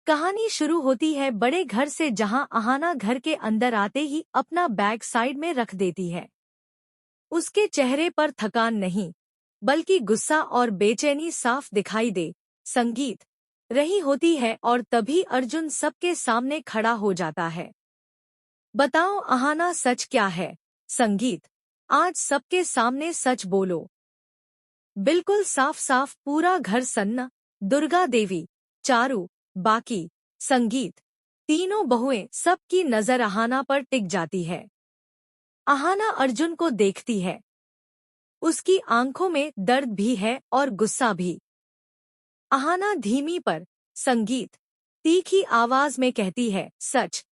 कहानी शुरू होती है बड़े घर से, जहां अहाना घर के अंदर आते ही अपना बैग साइड में रख देती है। उसके चेहरे पर थकान नहीं, बल्कि गुस्सा और बेचैनी साफ दिखाई दे संगीत रही होती है। और तभी अर्जुन सबके सामने खड़ा हो जाता है। बताओ अहाना, सच क्या है? संगीत, आज सबके सामने सच बोलो। बिल्कुल साफ साफ पूरा घर सन्न। दुर्गा देवी, चारू, बाकी, संगीत, तीनों बहुएं, सबकी नजर अहाना पर टिक जाती है। अहाना अर्जुन को देखती है। उसकी आंखों में दर्द भी है और गुस्सा भी। अहाना धीमी पर संगीत तीखी आवाज में कहती है, सच।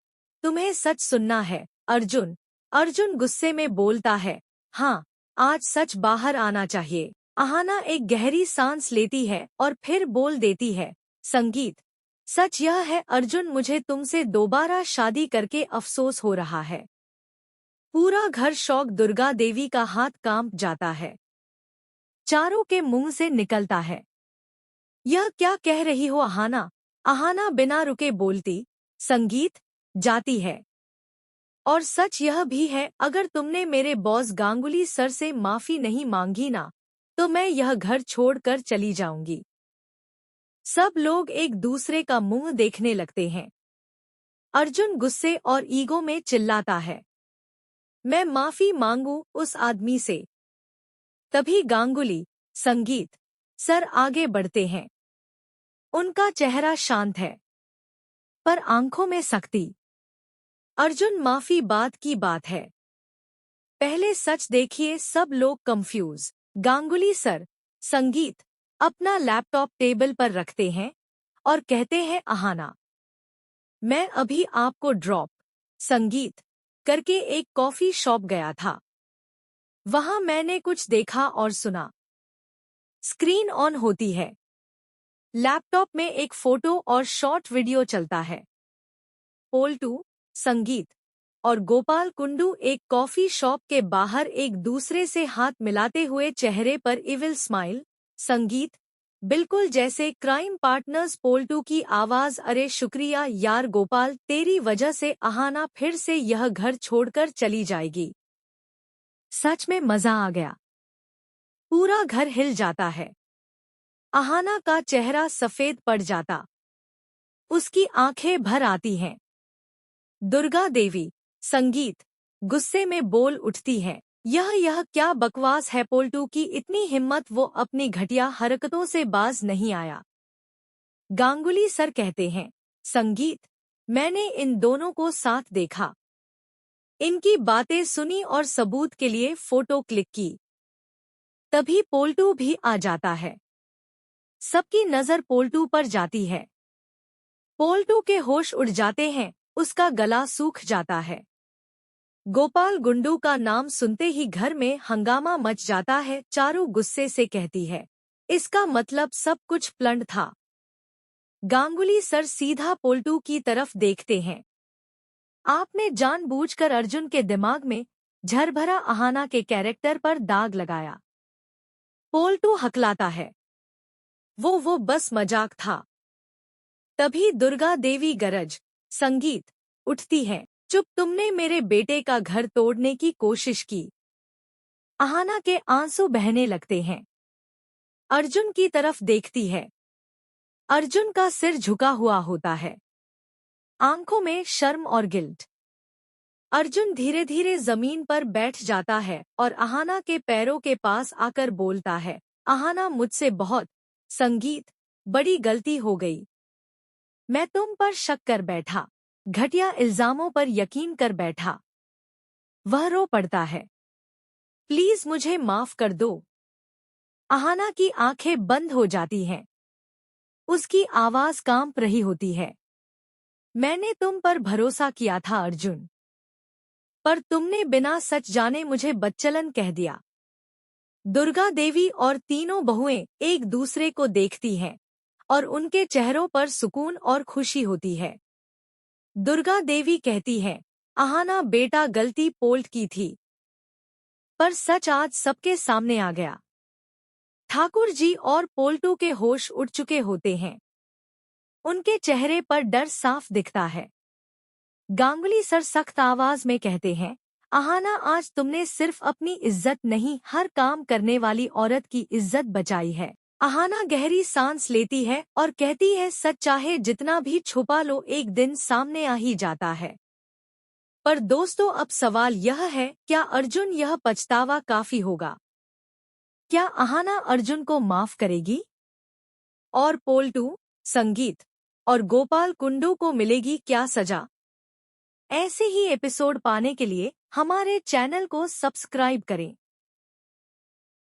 तुम्हें सच सुनना है अर्जुन। अर्जुन गुस्से में बोलता है, हाँ, आज सच बाहर आना चाहिए। अहाना एक गहरी सांस लेती है और फिर बोल देती है, संगीत, सच यह है अर्जुन, मुझे तुमसे दोबारा शादी करके अफसोस हो रहा है। पूरा घर शौक। दुर्गा देवी का हाथ कांप जाता है। चारों के मुंह से निकलता है, यह क्या कह रही हो अहाना? अहाना बिना रुके बोलती, संगीत, जाती है। और सच यह भी है, अगर तुमने मेरे बॉस गांगुली सर से माफी नहीं मांगी ना, तो मैं यह घर छोड़कर चली जाऊंगी। सब लोग एक दूसरे का मुंह देखने लगते हैं। अर्जुन गुस्से और ईगो में चिल्लाता है, मैं माफी मांगू उस आदमी से। तभी गांगुली, संगीत, सर आगे बढ़ते हैं। उनका चेहरा शांत है, पर आंखों में सख्ती। अर्जुन, माफी बाद की बात है, पहले सच देखिए। सब लोग कंफ्यूज। गांगुली सर, संगीत अपना लैपटॉप टेबल पर रखते हैं और कहते हैं, अहाना, मैं अभी आपको ड्रॉप संगीत करके एक कॉफी शॉप गया था। वहां मैंने कुछ देखा और सुना। स्क्रीन ऑन होती है। लैपटॉप में एक फोटो और शॉर्ट वीडियो चलता है। पोल्टू, संगीत और गोपाल कुंडू एक कॉफी शॉप के बाहर एक दूसरे से हाथ मिलाते हुए, चेहरे पर इविल स्माइल। संगीत, बिल्कुल जैसे क्राइम पार्टनर्स। पोल्टू की आवाज, अरे शुक्रिया यार गोपाल, तेरी वजह से अहाना फिर से यह घर छोड़कर चली जाएगी। सच में मजा आ गया। पूरा घर हिल जाता है। अहाना का चेहरा सफेद पड़ जाता, उसकी आंखें भर आती हैं। दुर्गा देवी, संगीत गुस्से में बोल उठती है, यह क्या बकवास है? पोल्टू की इतनी हिम्मत, वो अपनी घटिया हरकतों से बाज नहीं आया। गांगुली सर कहते हैं, संगीत, मैंने इन दोनों को साथ देखा, इनकी बातें सुनी और सबूत के लिए फोटो क्लिक की। तभी पोल्टू भी आ जाता है। सबकी नजर पोल्टू पर जाती है। पोल्टू के होश उड़ जाते हैं, उसका गला सूख जाता है। गोपाल गुंडू का नाम सुनते ही घर में हंगामा मच जाता है। चारू गुस्से से कहती है, इसका मतलब सब कुछ प्लान्ड था। गांगुली सर सीधा पोल्टू की तरफ देखते हैं, आपने जानबूझकर अर्जुन के दिमाग में झरभरा अहाना के कैरेक्टर पर दाग लगाया। पोल्टू हकलाता है, वो बस मजाक था। तभी दुर्गा देवी गरज, संगीत उठती है, चुप, तुमने मेरे बेटे का घर तोड़ने की कोशिश की। अहाना के आंसू बहने लगते हैं। अर्जुन की तरफ देखती है। अर्जुन का सिर झुका हुआ होता है, आंखों में शर्म और गिल्ट। अर्जुन धीरे धीरे जमीन पर बैठ जाता है और अहाना के पैरों के पास आकर बोलता है, अहाना, मुझसे बहुत संगीत बड़ी गलती हो गई। मैं तुम पर शक कर बैठा, घटिया इल्जामों पर यकीन कर बैठा। वह रो पड़ता है, प्लीज मुझे माफ कर दो। अहाना की आंखें बंद हो जाती हैं। उसकी आवाज कांप रही होती है, मैंने तुम पर भरोसा किया था अर्जुन, पर तुमने बिना सच जाने मुझे बच्चलन कह दिया। दुर्गा देवी और तीनों बहुएं एक दूसरे को देखती हैं और उनके चेहरों पर सुकून और खुशी होती है। दुर्गा देवी कहती है, अहाना बेटा, गलती पोल्ट की थी, पर सच आज सबके सामने आ गया। ठाकुर जी और पोल्टू के होश उड़ चुके होते हैं। उनके चेहरे पर डर साफ दिखता है। गांगुली सर सख्त आवाज में कहते हैं, अहाना आज तुमने सिर्फ अपनी इज्जत नहीं हर काम करने वाली औरत की इज्जत बचाई है। अहाना गहरी सांस लेती है और कहती है, सच चाहे जितना भी छुपा लो एक दिन सामने आ ही जाता है। पर दोस्तों अब सवाल यह है, क्या अर्जुन यह पछतावा काफी होगा? क्या अहाना अर्जुन को माफ करेगी? और पोल 2, संगीत और गोपाल कुंडू को मिलेगी क्या सजा? ऐसे ही एपिसोड पाने के लिए हमारे चैनल को सब्सक्राइब करें।